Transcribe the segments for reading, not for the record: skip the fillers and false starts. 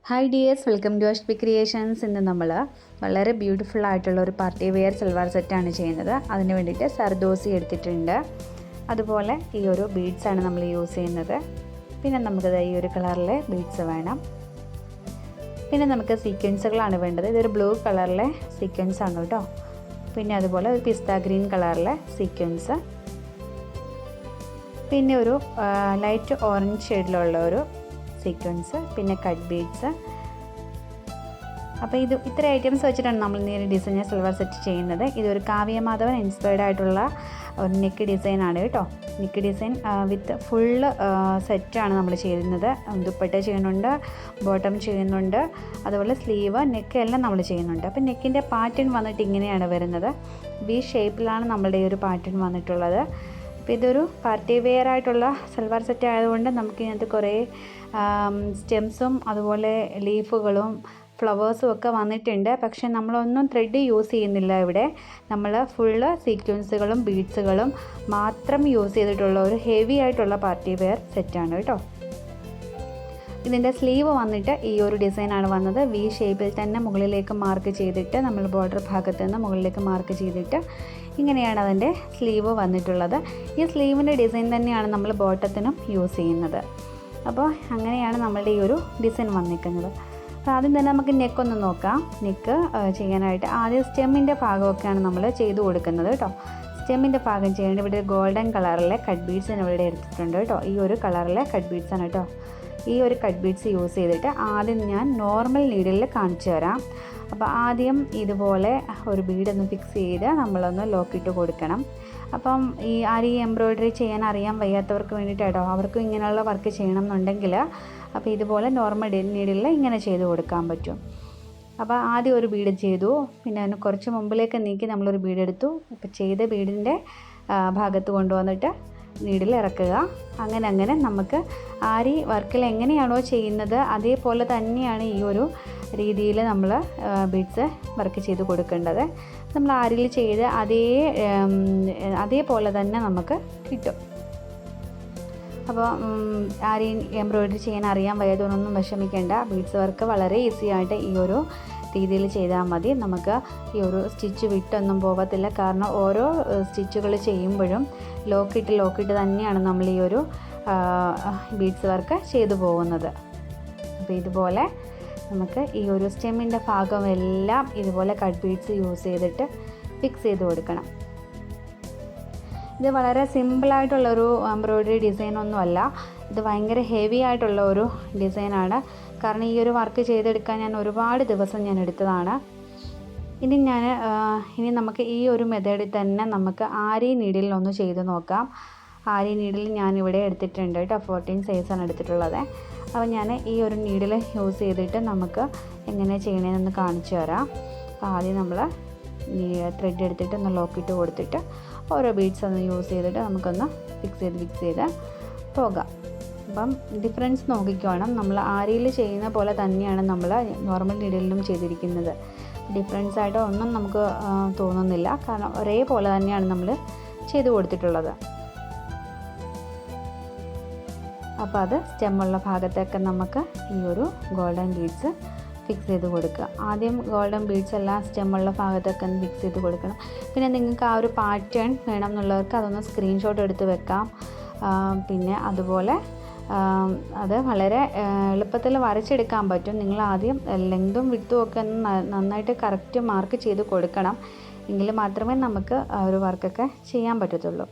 Hi dears, welcome to Ashbicreations. ഇന്ന് നമ്മൾ വളരെ ബ്യൂട്ടിഫുൾ ആയിട്ടുള്ള ഒരു പാർട്ടി വെയർ സൽവാർ സെറ്റാണ് ചെയ്യുന്നത്. അതിന് വേണ്ടിയിട്ട് സർദോസി എടുത്തിട്ടുണ്ട്. അതുപോലെ ഈ ഒരു ബീഡ്സാണ് നമ്മൾ യൂസ് ചെയ്യുന്നത്. പിന്നെ നമുക്കത് ഈ ഒരു കളറിലെ ബീഡ്സ് വേണം. പിന്നെ നമുക്ക് സീക്വൻസുകളാണ് വേണ്ടത്. ഇതൊരു ബ്ലൂ കളറിലെ സീക്വൻസ് ആണ് കേട്ടോ. പിന്നെ അതുപോലെ ഒരു പിസ്ത ഗ്രീൻ കളറിലെ സീക്വൻസ്, പിന്നെ ഒരു ലൈറ്റ് ഓറഞ്ച് ഷെയ്ഡിലുള്ള ഒരു സീക്വൻസ്, പിന്നെ കട്ട് ബീഡ്സ്. അപ്പോൾ ഇത്ര ഐറ്റംസ് വെച്ചിട്ടാണ് നമ്മൾ ഈ ഡിസൈനർ സൽവാർ സെറ്റ് ചെയ്യുന്നത്. ഇതൊരു കാവ്യ മാധവൻ ഇൻസ്പയർഡ് ആയിട്ടുള്ള ഒരു നെക്ക് ഡിസൈനാണ് കേട്ടോ. നെക്ക് ഡിസൈൻ വിത്ത് ഫുള്ള് സെറ്റാണ് നമ്മൾ ചെയ്യുന്നത്. ദുപ്പട്ട ചെയ്യുന്നുണ്ട്, ബോട്ടം ചെയ്യുന്നുണ്ട്, അതുപോലെ സ്ലീവ്, നെക്ക് എല്ലാം നമ്മൾ ചെയ്യുന്നുണ്ട്. അപ്പോൾ നെക്കിൻ്റെ പാറ്റേൺ വന്നിട്ട് ഇങ്ങനെയാണ് വരുന്നത്. വി ഷേപ്പിലാണ് നമ്മളുടെ ഈ ഒരു പാറ്റേൺ വന്നിട്ടുള്ളത്. അപ്പോൾ ഇതൊരു പാർട്ടി വെയർ ആയിട്ടുള്ള സൽവാർ സെറ്റ് ആയതുകൊണ്ട് നമുക്കിതിനകത്ത് കുറേ സ്റ്റെംസും അതുപോലെ ലീഫുകളും ഫ്ലവേഴ്സും ഒക്കെ വന്നിട്ടുണ്ട്. പക്ഷേ നമ്മളൊന്നും ത്രെഡ് യൂസ് ചെയ്യുന്നില്ല. ഇവിടെ നമ്മൾ ഫുള്ള് സീക്വൻസുകളും ബീഡ്സുകളും മാത്രം യൂസ് ചെയ്തിട്ടുള്ള ഒരു ഹെവി ആയിട്ടുള്ള പാർട്ടി വെയർ സെറ്റാണ് കേട്ടോ. ഇതിൻ്റെ സ്ലീവ് വന്നിട്ട് ഈ ഒരു ഡിസൈനാണ് വന്നത്. വി ഷേപ്പിൽ തന്നെ മുകളിലേക്ക് മാർക്ക് ചെയ്തിട്ട് നമ്മൾ ബോർഡർ ഭാഗത്ത് നിന്ന് മുകളിലേക്ക് മാർക്ക് ചെയ്തിട്ട് ഇങ്ങനെയാണ് അതിൻ്റെ സ്ലീവ് വന്നിട്ടുള്ളത്. ഈ സ്ലീവിൻ്റെ ഡിസൈൻ തന്നെയാണ് നമ്മൾ ബോട്ടത്തിനും യൂസ് ചെയ്യുന്നത്. അപ്പോൾ അങ്ങനെയാണ് നമ്മളുടെ ഈ ഒരു ഡിസൈൻ വന്നിരിക്കുന്നത്. അപ്പോൾ ആദ്യം തന്നെ നമുക്ക് നെക്കൊന്ന് നോക്കാം. നെക്ക് ചെയ്യാനായിട്ട് ആദ്യം സ്റ്റെമ്മിൻ്റെ ഭാഗമൊക്കെയാണ് നമ്മൾ ചെയ്ത് കൊടുക്കുന്നത് കേട്ടോ. സ്റ്റെമ്മിൻ്റെ ഭാഗം ചെയ്യേണ്ടത് ഇവിടെ ഗോൾഡൻ കളറിലെ കട്ട് ബീഡ്സ് ഇവിടെ എടുത്തിട്ടുണ്ട് കേട്ടോ. ഈ ഒരു കളറിലെ കട്ട് ബീഡ്സാണ് കേട്ടോ. ഈ ഒരു കട്ട് ബീഡ്സ് യൂസ് ചെയ്തിട്ട് ആദ്യം ഞാൻ നോർമൽ നീഡിലിൽ കാണിച്ചു തരാം. അപ്പോൾ ആദ്യം ഇതുപോലെ ഒരു ബീഡൊന്ന് ഫിക്സ് ചെയ്ത് നമ്മളൊന്ന് ലോക്കിട്ട് കൊടുക്കണം. അപ്പം ഈ ആരി എംബ്രോയിഡറി ചെയ്യാൻ അറിയാൻ വയ്യാത്തവർക്ക് വേണ്ടിയിട്ടോ, അവർക്കും ഇങ്ങനെയുള്ള വർക്ക് ചെയ്യണം എന്നുണ്ടെങ്കിൽ അപ്പോൾ ഇതുപോലെ നോർമൽ നീഡിലിൽ ഇങ്ങനെ ചെയ്ത് കൊടുക്കാൻ പറ്റും. അപ്പോൾ ആദ്യം ഒരു ബീഡ് ചെയ്തു, പിന്നെ അതിന് കുറച്ച് മുമ്പിലേക്ക് നീക്കി നമ്മളൊരു ബീഡ് എടുത്തു. അപ്പോൾ ചെയ്ത ബീഡിൻ്റെ ഭാഗത്ത് കൊണ്ടുവന്നിട്ട് നീഡിൽ ഇറക്കുക. അങ്ങനെ നമുക്ക് ആരി വർക്കിൽ എങ്ങനെയാണോ ചെയ്യുന്നത് അതേപോലെ തന്നെയാണ് ഈ ഒരു രീതിയിൽ നമ്മൾ ബീഡ്സ് വർക്ക് ചെയ്ത് കൊടുക്കേണ്ടത്. നമ്മൾ ആരിയിൽ ചെയ്ത് അതേപോലെ തന്നെ നമുക്ക് കിട്ടും. അപ്പോൾ ആരി എംബ്രോയിഡറി ചെയ്യാൻ അറിയാൻ വയ്യാത്തവരൊന്നും വിഷമിക്കേണ്ട. ബീഡ്സ് വർക്ക് വളരെ ഈസി ആയിട്ട് ഈ ഒരു രീതിയിൽ ചെയ്താൽ മതി. നമുക്ക് ഈ ഒരു സ്റ്റിച്ച് വിട്ടൊന്നും പോകത്തില്ല. കാരണം ഓരോ സ്റ്റിച്ചുകൾ ചെയ്യുമ്പോഴും ലോക്കിട്ട് തന്നെയാണ് നമ്മൾ ഈ ഒരു ബീഡ്സ് വർക്ക് ചെയ്തു പോകുന്നത്. അപ്പോൾ ഇതുപോലെ നമുക്ക് ഈ ഒരു സ്റ്റെമ്മിൻ്റെ ഭാഗമെല്ലാം ഇതുപോലെ കട്ട് ബീഡ്സ് യൂസ് ചെയ്തിട്ട് ഫിക്സ് ചെയ്ത് കൊടുക്കണം. ഇത് വളരെ സിമ്പിളായിട്ടുള്ളൊരു എംബ്രോയിഡറി ഡിസൈനൊന്നുമല്ല. ഇത് ഭയങ്കര ഹെവി ആയിട്ടുള്ള ഒരു ഡിസൈനാണ്. കാരണം ഈ ഒരു വർക്ക് ചെയ്തെടുക്കാൻ ഞാൻ ഒരുപാട് ദിവസം ഞാൻ എടുത്തതാണ്. ഇനി നമുക്ക് ഈ ഒരു മെത്തേഡിൽ തന്നെ നമുക്ക് ആരി നീഡിലിൽ ഒന്ന് ചെയ്ത് നോക്കാം. ആരി നീഡിൽ ഞാനിവിടെ എടുത്തിട്ടുണ്ട് കേട്ടോ. 14 സൈസാണ് എടുത്തിട്ടുള്ളത്. അപ്പോൾ ഞാൻ ഈ ഒരു നീഡിൽ യൂസ് ചെയ്തിട്ട് നമുക്ക് എങ്ങനെ ചെയ്യണമെന്ന് കാണിച്ചു തരാം. അപ്പോൾ ആദ്യം നമ്മൾ ത്രെഡ് എടുത്തിട്ട് ഒന്ന് ലോക്കിട്ട് കൊടുത്തിട്ട് ഓരോ ബീഡ്സ് ഒന്ന് യൂസ് ചെയ്തിട്ട് നമുക്കൊന്ന് ഫിക്സ് ചെയ്ത് പോകാം. അപ്പം ഡിഫറൻസ് നോക്കിക്കോണം. നമ്മൾ ആരിയിൽ ചെയ്യുന്ന പോലെ തന്നെയാണ് നമ്മൾ നോർമൽ നീഡിലും ചെയ്തിരിക്കുന്നത്. ഡിഫറൻസ് ആയിട്ട് ഒന്നും നമുക്ക് തോന്നുന്നില്ല. കാരണം ഒരേപോലെ തന്നെയാണ് നമ്മൾ ചെയ്ത് കൊടുത്തിട്ടുള്ളത്. അപ്പോൾ അത് സ്റ്റെമ്മുള്ള ഭാഗത്തൊക്കെ നമുക്ക് ഈ ഒരു ഗോൾഡൻ ബീഡ്സ് ഫിക്സ് ചെയ്ത് കൊടുക്കുക. ആദ്യം ഗോൾഡൻ ബീഡ്സ് എല്ലാം സ്റ്റെമ്മുള്ള ഭാഗത്തൊക്കെ ഒന്ന് ഫിക്സ് ചെയ്ത് കൊടുക്കണം. പിന്നെ നിങ്ങൾക്ക് ആ ഒരു പാറ്റേൺ വേണം എന്നുള്ളവർക്ക് അതൊന്ന് സ്ക്രീൻഷോട്ട് എടുത്ത് വെക്കാം. പിന്നെ അതുപോലെ അത് വളരെ എളുപ്പത്തിൽ വരച്ചെടുക്കാൻ പറ്റും. നിങ്ങൾ ആദ്യം ലെങ്തും വിഡ്ത്തും ഒക്കെ നന്നായിട്ട് കറക്റ്റ് മാർക്ക് ചെയ്ത് കൊടുക്കണം. എങ്കിൽ മാത്രമേ നമുക്ക് ആ ഒരു വർക്കൊക്കെ ചെയ്യാൻ പറ്റത്തുള്ളൂ.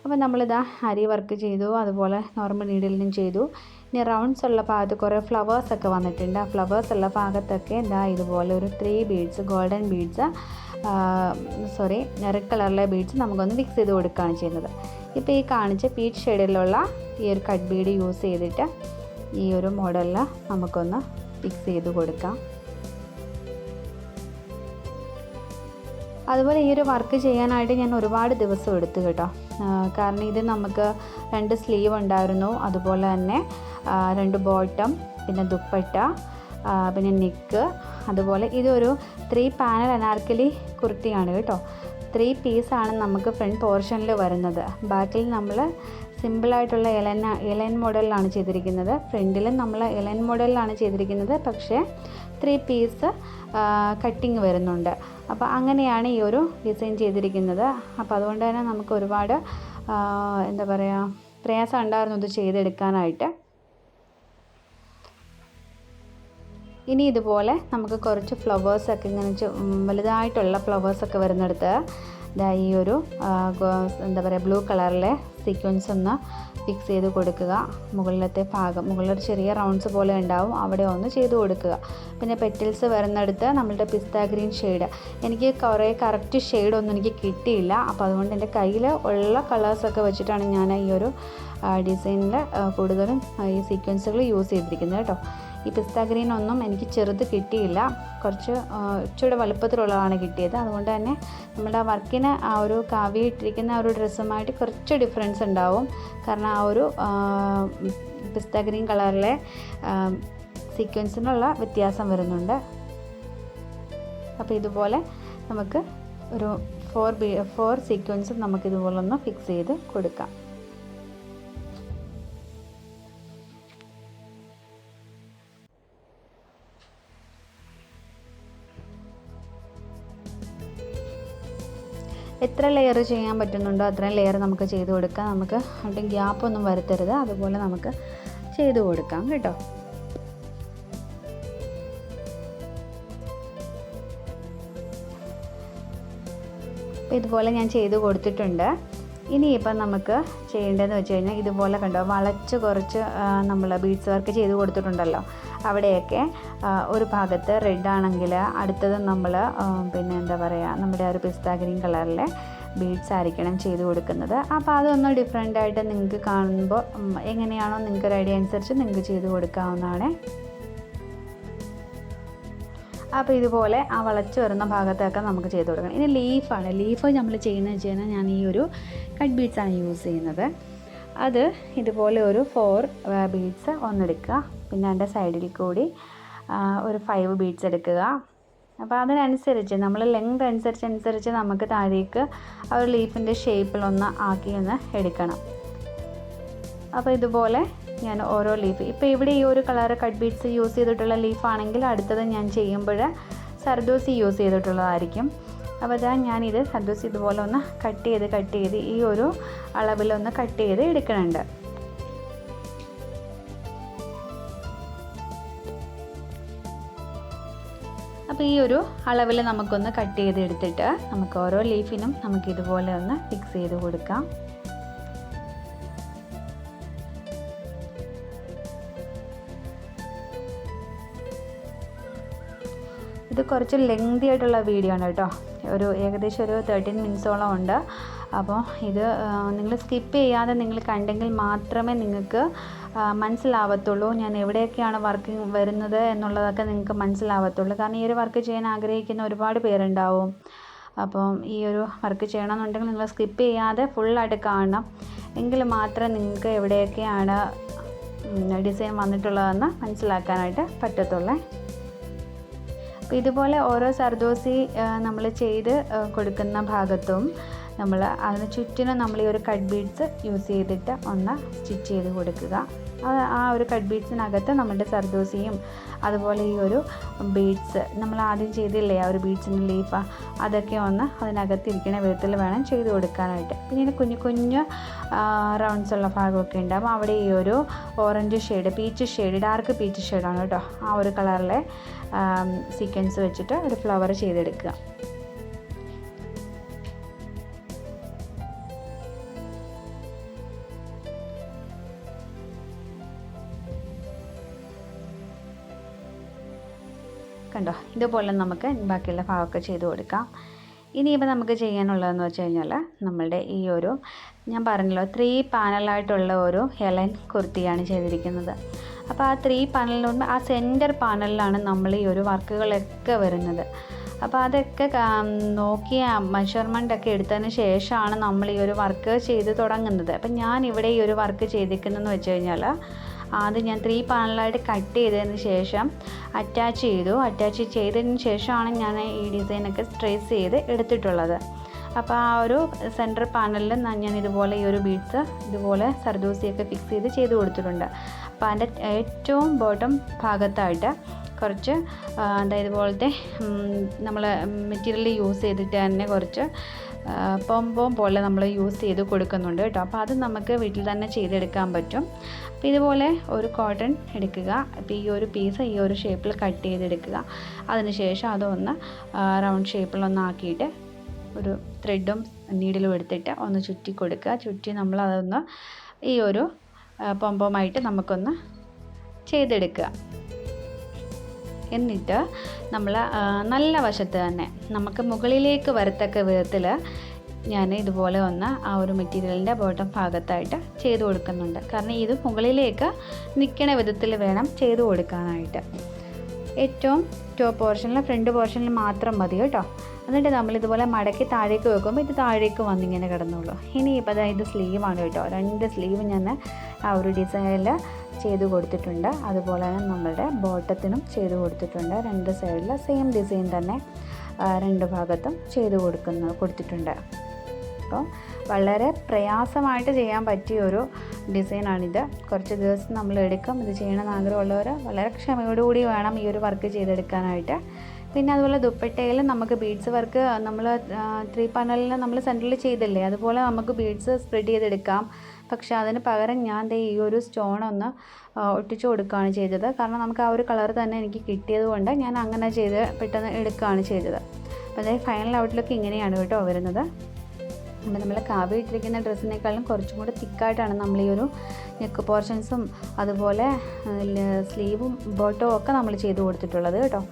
അപ്പോൾ നമ്മളിതാ അരി വർക്ക് ചെയ്തു, അതുപോലെ നോർമൽ നീഡിലും ചെയ്തു. ഇനി റൗണ്ട്സ് ഉള്ള ഭാഗത്ത് കുറേ ഫ്ലവേഴ്സൊക്കെ വന്നിട്ടുണ്ട്. ആ ഫ്ലവേഴ്സ് ഉള്ള ഭാഗത്തൊക്കെ ഇതാ ഇതുപോലെ ഒരു 3 ബീഡ്സ് ഗോൾഡൻ ബീഡ്സ് റെഡ് കളറിലെ ബീഡ്സ് നമുക്കൊന്ന് ഫിക്സ് ചെയ്ത് കൊടുക്കുകയാണ് ചെയ്യുന്നത്. ഇപ്പോൾ ഈ കാണിച്ച പീച്ച് ഷെയ്ഡിലുള്ള ഈ ഒരു കട്ട് ബീഡ് യൂസ് ചെയ്തിട്ട് ഈ ഒരു മോഡലിൽ നമുക്കൊന്ന് ഫിക്സ് ചെയ്ത് കൊടുക്കാം. അതുപോലെ ഈ ഒരു വർക്ക് ചെയ്യാനായിട്ട് ഞാൻ ഒരുപാട് ദിവസം എടുത്തു കേട്ടോ. കാരണം ഇത് നമുക്ക് 2 സ്ലീവ് ഉണ്ടായിരുന്നു, അതുപോലെ തന്നെ 2 ബോട്ടം, പിന്നെ ദുപ്പട്ട, പിന്നെ നെക്ക്, അതുപോലെ ഇതൊരു 3 പാനൽ അനാർക്കലി കുർത്തിയാണ് കേട്ടോ. 3 പീസാണ് നമുക്ക് ഫ്രണ്ട് പോർഷനിൽ വരുന്നത്. ബാക്കിൽ നമ്മൾ സിമ്പിളായിട്ടുള്ള എലൻ മോഡലിലാണ് ചെയ്തിരിക്കുന്നത്. ഫ്രണ്ടിലും നമ്മൾ എലൻ മോഡലിലാണ് ചെയ്തിരിക്കുന്നത്, പക്ഷേ 3 പീസ് കട്ടിങ് വരുന്നുണ്ട്. അപ്പോൾ അങ്ങനെയാണ് ഈ ഒരു ഡിസൈൻ ചെയ്തിരിക്കുന്നത്. അപ്പോൾ അതുകൊണ്ട് തന്നെ നമുക്ക് ഒരുപാട് എന്താ പറയുക, പ്രയാസം ഉണ്ടായിരുന്നു ഇത് ചെയ്തെടുക്കാനായിട്ട്. ഇനി ഇതുപോലെ നമുക്ക് കുറച്ച് ഫ്ലവേഴ്സൊക്കെ ഇങ്ങനെ വലുതായിട്ടുള്ള ഫ്ലവേഴ്സൊക്കെ വരുന്നിടത്ത് ഈ ഒരു എന്താ പറയുക, ബ്ലൂ കളറിലെ സീക്വൻസ് ഒന്ന് ഫിക്സ് ചെയ്ത് കൊടുക്കുക. മുകളിലത്തെ ഭാഗം, മുകളിലൊരു ചെറിയ റൗണ്ട്സ് പോലെ ഉണ്ടാവും, അവിടെ ഒന്ന് ചെയ്ത് കൊടുക്കുക. പിന്നെ പെറ്റൽസ് വരുന്നിടത്ത് നമ്മളുടെ പിസ്ത ഗ്രീൻ ഷെയ്ഡ്, എനിക്ക് കുറേ കറക്റ്റ് ഷെയ്ഡൊന്നും എനിക്ക് കിട്ടിയില്ല. അപ്പോൾ അതുകൊണ്ട് എൻ്റെ കയ്യിൽ ഉള്ള കളേഴ്സൊക്കെ വെച്ചിട്ടാണ് ഞാൻ ഈ ഒരു ഡിസൈനിൽ കൂടുതലും ഈ സീക്വൻസുകൾ യൂസ് ചെയ്തിരിക്കുന്നത് കേട്ടോ. ഈ പിസ്ത ഗ്രീൻ ഒന്നും എനിക്ക് ചെറുത് കിട്ടിയില്ല, ഇച്ചിരി വലുപ്പത്തിലുള്ളതാണ് കിട്ടിയത്. അതുകൊണ്ട് തന്നെ നമ്മുടെ വർക്കിന് ആ ഒരു കാവ്യ ഇട്ടിരിക്കുന്ന ആ ഒരു ഡ്രസ്സുമായിട്ട് കുറച്ച് ഡിഫറൻസ് ഉണ്ടാവും. കാരണം ആ ഒരു പിസ്ത ഗ്രീൻ കളറിലെ സീക്വൻസിനുള്ള വ്യത്യാസം വരുന്നുണ്ട്. അപ്പോൾ ഇതുപോലെ നമുക്ക് ഒരു 4 സീക്വൻസ് നമുക്കിതുപോലെ ഒന്ന് ഫിക്സ് ചെയ്ത് കൊടുക്കാം. എത്ര ലെയർ ചെയ്യാൻ പറ്റുന്നുണ്ടോ അത്രയും ലെയർ നമുക്ക് ചെയ്ത് കൊടുക്കാം. നമുക്ക് അവിടെ ഗ്യാപ്പൊന്നും വരുത്തരുത്, അതുപോലെ നമുക്ക് ചെയ്ത് കൊടുക്കാം കേട്ടോ. ഇതുപോലെ ഞാൻ ചെയ്ത് കൊടുത്തിട്ടുണ്ട്. ഇനിയിപ്പം നമുക്ക് ചെയ്യേണ്ടതെന്ന് വെച്ച് കഴിഞ്ഞാൽ ഇതുപോലെ കണ്ടോ, വളച്ച് കുറച്ച് നമ്മൾ ബീഡ്സ് വർക്ക് ചെയ്ത് കൊടുത്തിട്ടുണ്ടല്ലോ, അവിടെയൊക്കെ ഒരു ഭാഗത്ത് റെഡ് ആണെങ്കിൽ അടുത്തത് നമ്മൾ പിന്നെ എന്താ പറയുക, നമ്മുടെ ആ ഒരു പിസ്ത ഗ്രീൻ കളറിലെ ബീഡ്സ് ആയിരിക്കണം ചെയ്ത് കൊടുക്കുന്നത്. അപ്പോൾ അതൊന്ന് ഡിഫറെൻ്റായിട്ട് നിങ്ങൾക്ക് കാണുമ്പോൾ എങ്ങനെയാണോ നിങ്ങൾക്ക് ഒരു ഐഡിയ അനുസരിച്ച് നിങ്ങൾക്ക് ചെയ്ത് കൊടുക്കാവുന്നതാണ്. അപ്പോൾ ഇതുപോലെ ആ വളച്ച് വരുന്ന ഭാഗത്തൊക്കെ നമുക്ക് ചെയ്ത് കൊടുക്കണം. ഇനി ലീഫ് നമ്മൾ ചെയ്യുന്നത് വെച്ച് കഴിഞ്ഞാൽ ഞാൻ ഈ ഒരു കട്ട് ബീഡ്സാണ് യൂസ് ചെയ്യുന്നത്. അത് ഇതുപോലെ ഒരു 4 ബീഡ്സ് ഒന്നെടുക്കുക, പിന്നെ അതിൻ്റെ സൈഡിൽ കൂടി ഒരു 5 ബീഡ്സ് എടുക്കുക. അപ്പോൾ അതിനനുസരിച്ച് നമ്മൾ ലെങ്ത് അനുസരിച്ച് നമുക്ക് താഴേക്ക് ആ ഒരു ലീഫിൻ്റെ ഷേപ്പിലൊന്ന് ആക്കി ഒന്ന് എടുക്കണം. അപ്പോൾ ഇതുപോലെ ഞാൻ ഓരോ ലീഫ്, ഇപ്പോൾ ഇവിടെ ഈ ഒരു കളർ കട്ട് ബീഡ്സ് യൂസ് ചെയ്തിട്ടുള്ള ലീഫാണെങ്കിൽ അടുത്തത് ഞാൻ ചെയ്യുമ്പോൾ സർദോസി യൂസ് ചെയ്തിട്ടുള്ളതായിരിക്കും. അപ്പോൾ അതാ ഞാനിത് സർദോസി ഇതുപോലെ ഒന്ന് കട്ട് ചെയ്ത് ഈ ഒരു അളവിലൊന്ന് കട്ട് ചെയ്ത് എടുക്കുന്നുണ്ട്. അപ്പോൾ ഈ ഒരു അളവിൽ നമുക്കൊന്ന് കട്ട് ചെയ്ത് എടുത്തിട്ട് നമുക്ക് ഓരോ ലീഫിനും നമുക്കിതുപോലെ ഒന്ന് ഫിക്സ് ചെയ്ത് കൊടുക്കാം. ഇത് കുറച്ച് ലെങ്തി ആയിട്ടുള്ള വീഡിയോ ആണ് കേട്ടോ, ഏകദേശം ഒരു 13 മിനിറ്റ്സോളം ഉണ്ട്. അപ്പോൾ ഇത് നിങ്ങൾ സ്കിപ്പ് ചെയ്യാതെ നിങ്ങൾ കണ്ടെങ്കിൽ മാത്രമേ നിങ്ങൾക്ക് മനസ്സിലാവത്തുള്ളൂ ഞാൻ എവിടെയൊക്കെയാണ് വർക്കിംഗ് വരുന്നത് എന്നുള്ളതൊക്കെ നിങ്ങൾക്ക് മനസ്സിലാവത്തുള്ളൂ. കാരണം ഈ ഒരു വർക്ക് ചെയ്യാൻ ആഗ്രഹിക്കുന്ന ഒരുപാട് പേരുണ്ടാവും. അപ്പം ഈ ഒരു വർക്ക് ചെയ്യണമെന്നുണ്ടെങ്കിൽ നിങ്ങൾ സ്കിപ്പ് ചെയ്യാതെ ഫുള്ളായിട്ട് കാണണം, എങ്കിൽ മാത്രമേ നിങ്ങൾക്ക് എവിടെയൊക്കെയാണ് ഡിസൈൻ വന്നിട്ടുള്ളതെന്ന് മനസ്സിലാക്കാനായിട്ട് പറ്റത്തുള്ളൂ. അപ്പോൾ ഇതുപോലെ ഓരോ സർദോസി നമ്മൾ ചെയ്ത് കൊടുക്കുന്ന ഭാഗത്തും നമ്മൾ അതിന് ചുറ്റിനും നമ്മൾ ഈ ഒരു കട്ട് ബീഡ്സ് യൂസ് ചെയ്തിട്ട് ഒന്ന് സ്റ്റിച്ച് ചെയ്ത് കൊടുക്കുക. ആ ഒരു കട്ട് ബീഡ്സിനകത്ത് നമ്മുടെ സർദോസിയും അതുപോലെ ഈ ഒരു ബീഡ്സ് നമ്മൾ ആദ്യം ചെയ്തില്ലേ ആ ഒരു ബീഡ്സിൻ്റെ ലീഫ്, അതൊക്കെ ഒന്ന് അതിനകത്ത് ഇരിക്കുന്ന വിധത്തിൽ വേണം ചെയ്ത് കൊടുക്കാനായിട്ട്. പിന്നെ കുഞ്ഞു റൗണ്ട്സ് ഉള്ള ഭാഗമൊക്കെ ഉണ്ടാകും, അവിടെ ഈ ഒരു ഓറഞ്ച് ഷെയ്ഡ്, ഡാർക്ക് പീച്ച് ഷെയ്ഡാണ് കേട്ടോ, ആ ഒരു കളറിലെ സീക്വൻസ് വെച്ചിട്ട് ഒരു ഫ്ലവർ ചെയ്തെടുക്കുക. കണ്ടോ, ഇതുപോലെ നമുക്ക് ബാക്കിയുള്ള ഭാഗമൊക്കെ ചെയ്ത് കൊടുക്കാം. ഇനിയിപ്പോൾ നമുക്ക് ചെയ്യാനുള്ളതെന്ന് വെച്ച് കഴിഞ്ഞാൽ നമ്മളുടെ ഈ ഒരു ഞാൻ പറഞ്ഞല്ലോ 3 പാനലായിട്ടുള്ള ഒരു ഹെലൻ കുർത്തിയാണ് ചെയ്തിരിക്കുന്നത്. അപ്പോൾ ആ 3 പാനലിനോട് ആ സെൻറ്റർ പാനലിലാണ് നമ്മൾ ഈ ഒരു വർക്കുകളൊക്കെ വരുന്നത്. അപ്പോൾ അതൊക്കെ നോക്കിയ മെഷർമെൻ്റൊക്കെ എടുത്തതിന് ശേഷമാണ് നമ്മൾ ഈ ഒരു വർക്ക് ചെയ്ത് തുടങ്ങുന്നത്. അപ്പം ഞാൻ ഇവിടെ ഈ ഒരു വർക്ക് ചെയ്തിരിക്കുന്നതെന്ന് വെച്ച് കഴിഞ്ഞാൽ ആദ്യം ഞാൻ 3 പാനലായിട്ട് കട്ട് ചെയ്തതിന് ശേഷം അറ്റാച്ച് ചെയ്തതിന് ശേഷമാണ് ഞാൻ ഈ ഡിസൈനൊക്കെ ട്രേസ് ചെയ്ത് എടുത്തിട്ടുള്ളത്. അപ്പോൾ ആ ഒരു സെൻറ്റർ പാനലിൽ ഞാൻ ഇതുപോലെ ഈ ഒരു ബീഡ്സ് ഇതുപോലെ സർദൂസിയൊക്കെ ഫിക്സ് ചെയ്ത് കൊടുത്തിട്ടുണ്ട്. അപ്പോൾ അതിൻ്റെ ഏറ്റവും ബോട്ടം ഭാഗത്തായിട്ട് കുറച്ച് ഇതുപോലത്തെ നമ്മൾ മെറ്റീരിയൽ യൂസ് ചെയ്തിട്ട് തന്നെ കുറച്ച് പോംപോം പോലെ നമ്മൾ യൂസ് ചെയ്ത് കൊടുക്കുന്നുണ്ട് കേട്ടോ. അപ്പോൾ അത് നമുക്ക് വീട്ടിൽ തന്നെ ചെയ്തെടുക്കാൻ പറ്റും. അപ്പോൾ ഇതുപോലെ ഒരു കോട്ടൺ എടുക്കുക. അപ്പോൾ ഈ ഒരു പീസ് ഈ ഒരു ഷേപ്പിൽ കട്ട് ചെയ്തെടുക്കുക. അതിനുശേഷം അതൊന്ന് റൗണ്ട് ഷേപ്പിലൊന്നാക്കിയിട്ട് ഒരു ത്രെഡും നീഡിലും എടുത്തിട്ട് ഒന്ന് ചുറ്റി കൊടുക്കുക. ചുറ്റി നമ്മൾ അതൊന്ന് ഈ ഒരു പോംപോമായിട്ട് നമുക്കൊന്ന് ചെയ്തെടുക്കുക. എന്നിട്ട് നമ്മൾ നല്ല വശത്ത് തന്നെ നമുക്ക് മുകളിലേക്ക് വരത്തക്ക വിധത്തിൽ ഞാൻ ഇതുപോലെ ഒന്ന് ആ ഒരു മെറ്റീരിയലിൻ്റെ ബോട്ടം ഭാഗത്തായിട്ട് ചെയ്ത് കൊടുക്കുന്നുണ്ട്. കാരണം ഇത് മുകളിലേക്ക് നിൽക്കണ വിധത്തിൽ വേണം ചെയ്ത് കൊടുക്കാനായിട്ട്. ഏറ്റവും ടോപ്പ് പോർഷനിൽ ഫ്രണ്ട് പോർഷനിൽ മാത്രം മതി കേട്ടോ. എന്നിട്ട് നമ്മളിതുപോലെ മടക്കി താഴേക്ക് വെക്കുമ്പോൾ ഇത് താഴേക്ക് വന്നിങ്ങനെ കിടന്നുള്ളൂ. ഇനിയിപ്പോൾ ഇത് സ്ലീവാണ് കേട്ടോ. 2 സ്ലീവ് ഞാൻ ആ ഒരു ഡിസൈനിൽ ചെയ്ത് കൊടുത്തിട്ടുണ്ട്. അതുപോലെ തന്നെ നമ്മളുടെ ബോട്ടത്തിനും ചെയ്ത് കൊടുത്തിട്ടുണ്ട്. 2 സൈഡിൽ സെയിം ഡിസൈൻ തന്നെ 2 ഭാഗത്തും ചെയ്ത് കൊടുത്തിട്ടുണ്ട്. അപ്പോൾ വളരെ പ്രയാസമായിട്ട് ചെയ്യാൻ പറ്റിയ ഒരു ഡിസൈനാണിത്. കുറച്ച് ദിവസം നമ്മൾ എടുക്കും. ഇത് ചെയ്യണമെന്ന് ആഗ്രഹമുള്ളവർ വളരെ ക്ഷമയോടുകൂടി വേണം ഈ ഒരു വർക്ക് ചെയ്തെടുക്കാനായിട്ട്. പിന്നെ അതുപോലെ ദുപ്പട്ടയിൽ നമുക്ക് ബീഡ്സ് വർക്ക് നമ്മൾ 3 പാനലിൽ നമ്മൾ സെൻറ്ററിൽ ചെയ്തില്ലേ, അതുപോലെ നമുക്ക് ബീഡ്സ് സ്പ്രെഡ് ചെയ്തെടുക്കാം. പക്ഷേ അതിന് പകരം ഞാൻ ഈ ഒരു സ്റ്റോണൊന്ന് ഒട്ടിച്ചു കൊടുക്കുകയാണ് ചെയ്തത്. കാരണം നമുക്ക് ആ ഒരു കളർ തന്നെ എനിക്ക് കിട്ടിയത് കൊണ്ട് ഞാൻ അങ്ങനെ ചെയ്ത് പെട്ടെന്ന് എടുക്കുകയാണ് ചെയ്തത്. അപ്പോൾ അതായത് ഫൈനൽ ഔട്ട്ലുക്ക് ഇങ്ങനെയാണ് കേട്ടോ വരുന്നത്. അപ്പോൾ നമ്മൾ കാവ്യ ഇട്ടിരിക്കുന്ന ഡ്രസ്സിനേക്കാളും കുറച്ചും കൂടി തിക്കായിട്ടാണ് നമ്മൾ ഈ ഒരു നെക്ക് പോർഷൻസും അതുപോലെ സ്ലീവും ബോട്ടവും ഒക്കെ നമ്മൾ ചെയ്ത് കൊടുത്തിട്ടുള്ളത് കേട്ടോ.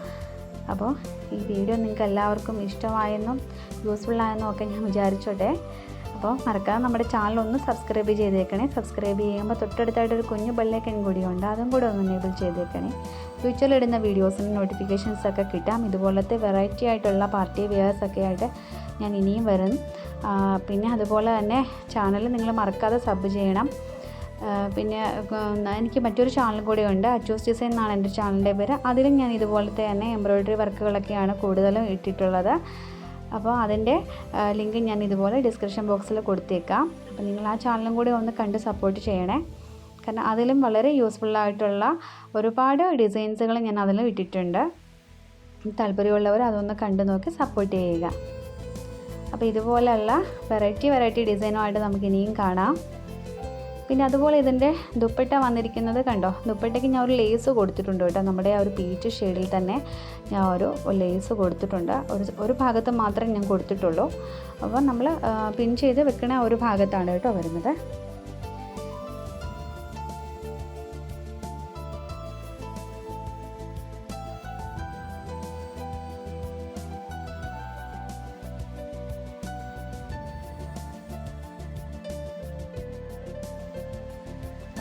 അപ്പോൾ ഈ വീഡിയോ നിങ്ങൾക്ക് എല്ലാവർക്കും ഇഷ്ടമായെന്നും യൂസ്ഫുള്ളായെന്നും ഒക്കെ ഞാൻ വിചാരിച്ചോട്ടെ. അപ്പോൾ മറക്കാതെ നമ്മുടെ ചാനൽ ഒന്ന് സബ്സ്ക്രൈബ് ചെയ്തേക്കണേ. സബ്സ്ക്രൈബ് ചെയ്യുമ്പോൾ തൊട്ടടുത്തായിട്ടൊരു കുഞ്ഞു ബെല്ലൈക്കൺ കൂടിയുണ്ട്, അതും കൂടെ ഒന്ന് എനേബിൾ ചെയ്തേക്കണേ. ഫ്യൂച്ചറിലിടുന്ന വീഡിയോസിന് നോട്ടിഫിക്കേഷൻസൊക്കെ കിട്ടാം. ഇതുപോലത്തെ വെറൈറ്റി ആയിട്ടുള്ള പാർട്ടി വെയേഴ്സൊക്കെ ആയിട്ട് ഞാൻ ഇനിയും വരും. പിന്നെ അതുപോലെ തന്നെ ചാനൽ നിങ്ങൾ മറക്കാതെ സബ് ചെയ്യണം. പിന്നെ എനിക്ക് മറ്റൊരു ചാനൽ കൂടി ഉണ്ട്, AchusDesign എന്നാണ് എൻ്റെ ചാനലിൻ്റെ പേര്. അതിലും ഞാൻ ഇതുപോലത്തെ തന്നെ എംബ്രോയിഡറി വർക്കുകളൊക്കെയാണ് കൂടുതലും ഇട്ടിട്ടുള്ളത്. അപ്പോൾ അതിൻ്റെ ലിങ്ക് ഞാൻ ഇതുപോലെ ഡിസ്ക്രിപ്ഷൻ ബോക്സിൽ കൊടുത്തേക്കാം. അപ്പോൾ നിങ്ങൾ ആ ചാനലും കൂടി ഒന്ന് കണ്ട് സപ്പോർട്ട് ചെയ്യണേ. കാരണം അതിലും വളരെ യൂസ്ഫുള്ളായിട്ടുള്ള ഒരുപാട് ഡിസൈൻസുകൾ ഞാൻ അതിലും ഇട്ടിട്ടുണ്ട്. താല്പര്യമുള്ളവർ അതൊന്ന് കണ്ടു നോക്കി സപ്പോർട്ട് ചെയ്യുക. അപ്പോൾ ഇതുപോലെയുള്ള വെറൈറ്റി ഡിസൈനുമായിട്ട് നമുക്ക് ഇനിയും കാണാം. പിന്നെ അതുപോലെ ഇതിൻ്റെ ദുപ്പട്ട വന്നിരിക്കുന്നത് കണ്ടോ. ദുപ്പട്ടയ്ക്ക് ഞാൻ ഒരു ലേസ് കൊടുത്തിട്ടുണ്ട് കേട്ടോ. നമ്മുടെ ആ ഒരു പീച്ച് ഷെയ്ഡിൽ തന്നെ ഞാൻ ഒരു ലേസ് കൊടുത്തിട്ടുണ്ട്. ഒരു ഭാഗത്ത് മാത്രമേ ഞാൻ കൊടുത്തിട്ടുള്ളൂ. അപ്പോൾ നമ്മൾ പിൻ ചെയ്ത് വെക്കണ ഒരു ഭാഗത്താണ് കേട്ടോ വരുന്നത്.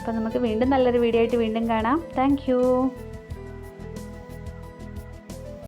അപ്പോൾ നമുക്ക് വീണ്ടും നല്ലൊരു വീഡിയോ ആയിട്ട് വീണ്ടും കാണാം. Thank you.